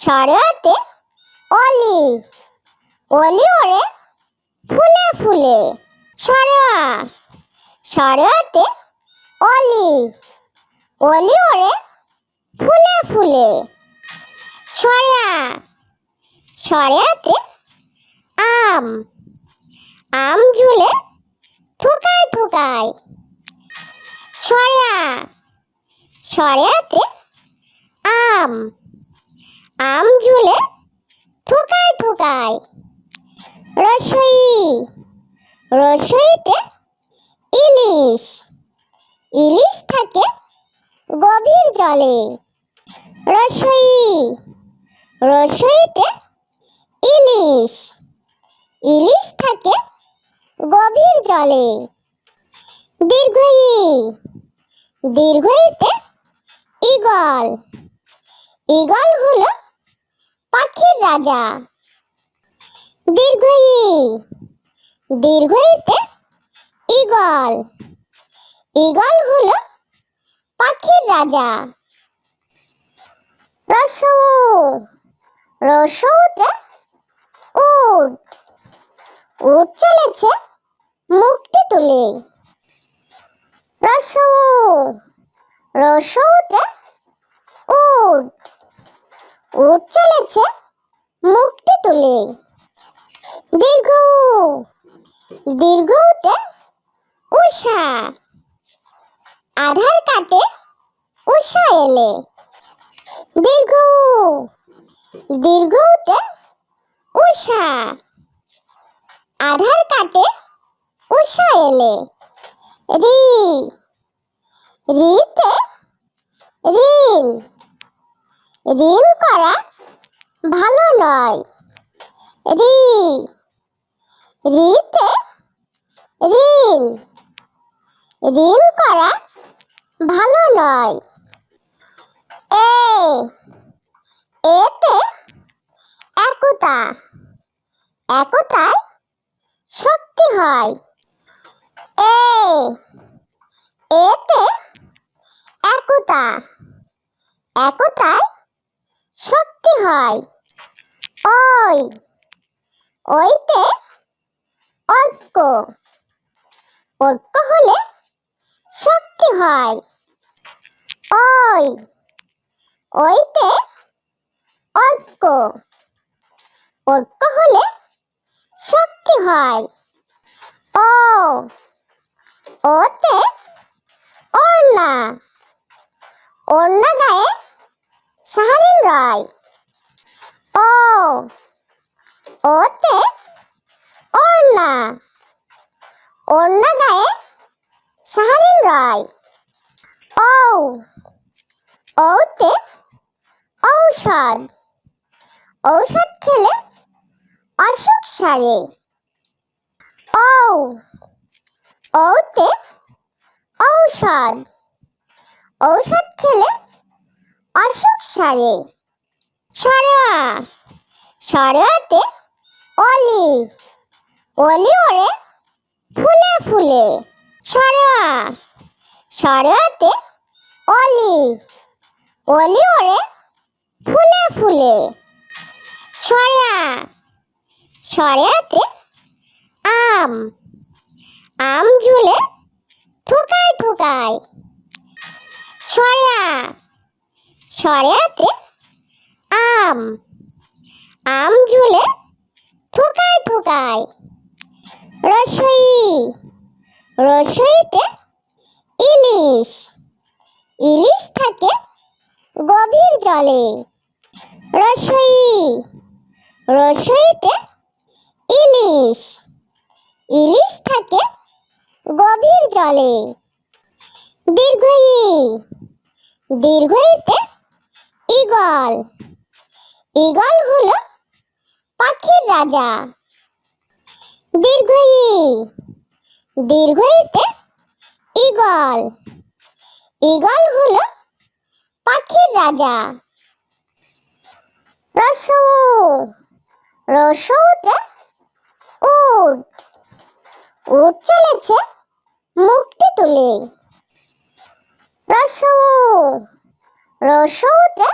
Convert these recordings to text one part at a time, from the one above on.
সরেয়াতে অলি, অলি ওড়ে ফুলে ফুলে। সরেয়া, সরেয়াতে অলি, অলি ওড়ে ফুলে ফুলে। সরেয়া, সরেয়াতে আম, আম ঝুলে থোকায় থোকায়। সরেয়া, সরেয়াতে আম, আম ঝুলে থোকায় থোকায়। রসই, রসইতে ইলিশ, ইলিশ থাকে গভীর জলে। রসই, রসইতে ইলিশ, ইলিশ থাকে গভীর জলে। দীর্ঘই, দীর্ঘইতে ঈগল, ঈগল হলো পাখির রাজা। দীর্ঘই, দীর্ঘইতে ঈগল, ঈগল হলো পাখির রাজা। রসৌ, রসৌতে উট, উট চলেছে মুখটি তুলে। রসৌ, রসৌতে উট, উট চলেছে মুখটি তুলে। দীর্ঘ, দীর্ঘতে উষা, আধার কাটে উষা এলে। দীর্ঘ, দীর্ঘতে উষা, আধার কাটে উষা এলে। রি, রিতে ঋণ, ঋণ করা ভালো নয়। রি, রিতে ঋণ, ঋণ করা ভালো নয়। এ, এতে একতা, একতায় শক্তি হয়। এ, এতে একতা, একতায় শক্তি হয়। ওই, ওইতে ঐক্য, ঐক্য হলে শক্তি হয়। ওই, ওইতে ঐক্য, ঐক্য হলে শক্তি হয়। ও, ওতে ওড়না, ওড়না গায়ে শাহরিন রয়। ও, ওতে ওড়না, ওড়না গায়ে শাহরিন রয়। ও, ওতে ঔষধ, ঔষধ খেলে অসুখ সারে। ও, ওতে ঔষধ, ঔষধ খেলে অসুখ সারে। সরেয়া, সরেয়াতে অলি, অলি ওড়ে ফুলে ফুলে। সরেয়া, সরেয়াতে অলি, অলি ওড়ে ফুলে ফুলে। সরেয়া, সরেয়াতে আম, আম ঝুলে থোকায় থোকায়। সরেয়া, সরেয়াতে আম, আম ঝুলে থোকায় থোকায়। রসই, রসইতে ইলিশ, ইলিশ থাকে গভীর জলে। রসই, রসইতে ইলিশ, ইলিশ থাকে গভীর জলে। দীর্ঘই, দীর্ঘইতে ঈগল, ঈগল হলো পাখির রাজা। দীর্ঘই, দীর্ঘইতে ঈগল, ঈগল হলো পাখির রাজা। রসৌ, রসৌতে উট, উট চলেছে মুখটি তুলে। রসৌ, রসৌতে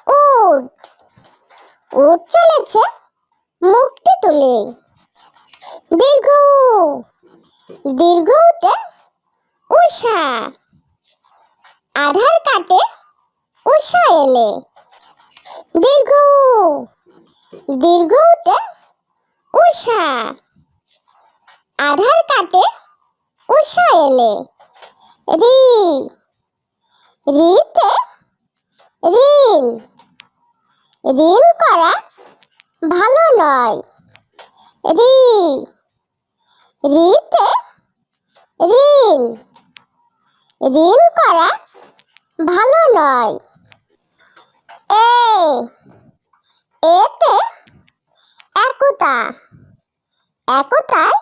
উট, উট চলেছে মুখটি তুলে। দীর্ঘ উ, দীর্ঘ উতে উষা, আধার কাটে উষা এলে। দীর্ঘ উ, দীর্ঘ উতে উষা, আধার কাটে উষা এলে। রি, রিতে ঋণ, ঋণ করা ভালো নয়। রি, রিতে ঋণ, ঋণ করা ভালো নয়। এ, এতে একতা, একতায়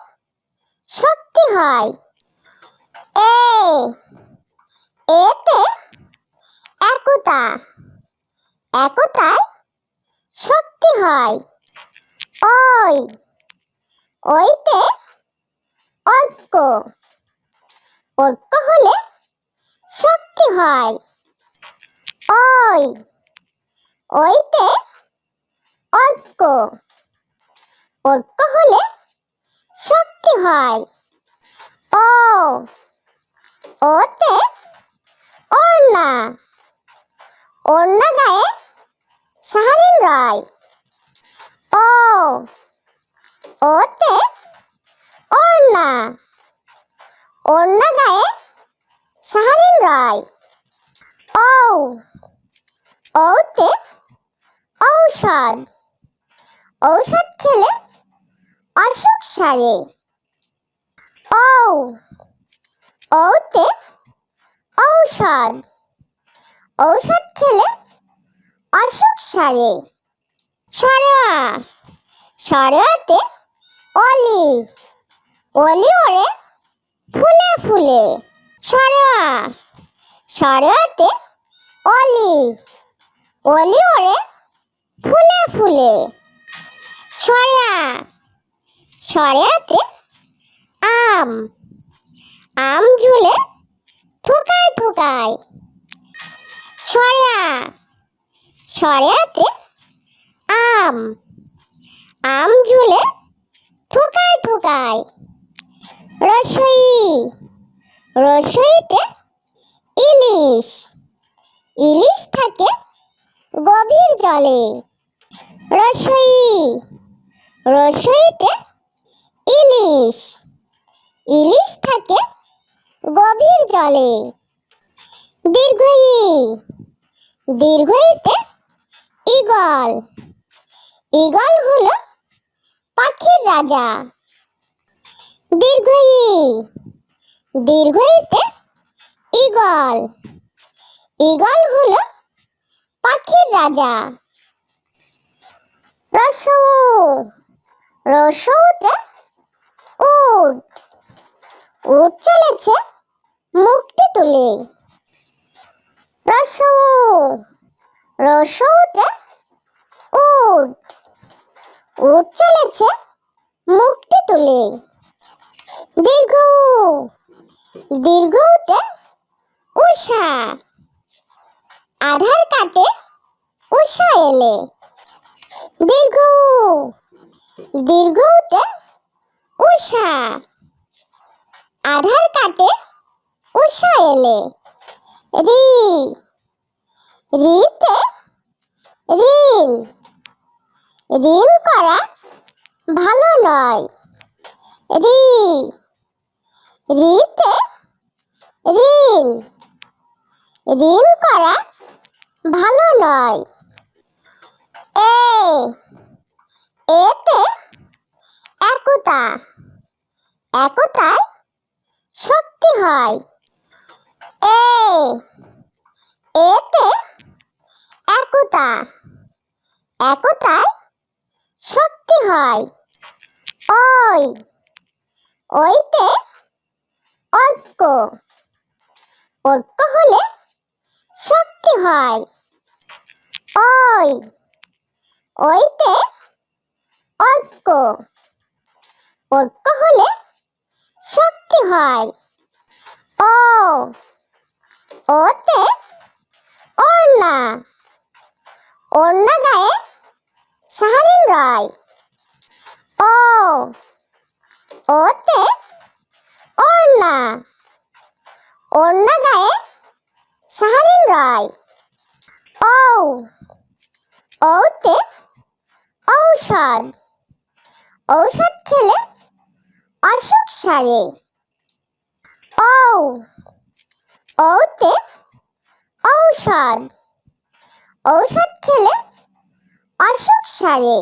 শক্তি হয়। এ, এতে একতা, একতায় শক্তি হয়। ওই, ওইতে ঐক্য, ঐক্য হলে শক্তি হয়। ওই, ওইতে ঐক্য, ঐক্য হলে শক্তি হয়। ও, ওতে ওড়না, ওড়না গায়ে শাহারিন রয়। ও, ওতে ওড়না, ওড়না গায়ে শাহারিন রয়। ও, ওতে ঔষধ, ঔষধ খেলে অসুখ সারে। ও, ওতে ঔষধ, ঔষধ খেলে অসুখ সারে। সরেয়া, সরেয়াতে অলি, অলি ওড়ে ফুলে ফুলে। সরেয়া, সরেয়াতে অলি, অলি ওড়ে ফুলে ফুলে। সরেয়া, সরেয়াতে আম, আম ঝুলে থোকায় থোকায়। সরেয়া, সরেয়াতে আম, আম ঝুলে থোকায় থোকায়। রসই, রসইতে ইলিশ, ইলিশ থাকে গভীর জলে। রসই, রসইতে ইলিশ, ইলিশ থাকে গভীর জলে। দীর্ঘই, দীর্ঘইতে ঈগল, ঈগল হলো পাখির রাজা। দীর্ঘই, দীর্ঘইতে ঈগল, ঈগল হলো পাখির রাজা। রসৌ, রসৌতে উট, উট চলেছে মুখটি তুলে। রসৌ, রসৌতে উট, উট চলেছে মুখটি তুলে। দীর্ঘ উ, দীর্ঘ উতে উষা, আধার কাটে উষা এলে। দীর্ঘ উ, দীর্ঘ উতে উষা, আধার কাটে উষা এলে। রি, রিতে ঋণ, ঋণ করা ভালো নয়। রি, রিতে ঋণ, ঋণ করা ভালো নয়। এ, এতে একতা, একতায় শক্তি হয়। এ, এতে একতা, একতায় শক্তি হয়। ওই, ওইতে ঐক্য, ঐক্য হলে শক্তি হয়। ওই, ওইতে ঐক্য, ঐক্য হলে শক্তি হয়। ও, ওতে ওড়না, ওড়না গায়ে সাহারিন রয়। ও, ওতে ওড়না, ওড়না গায়ে সাহারিন রয়। ঔ, ওতে ঔষধ, ঔষধ খেলে অসুখ সারে। ঔ, ওতে ঔষধ, ঔষধ খেলে অসুখ সারে।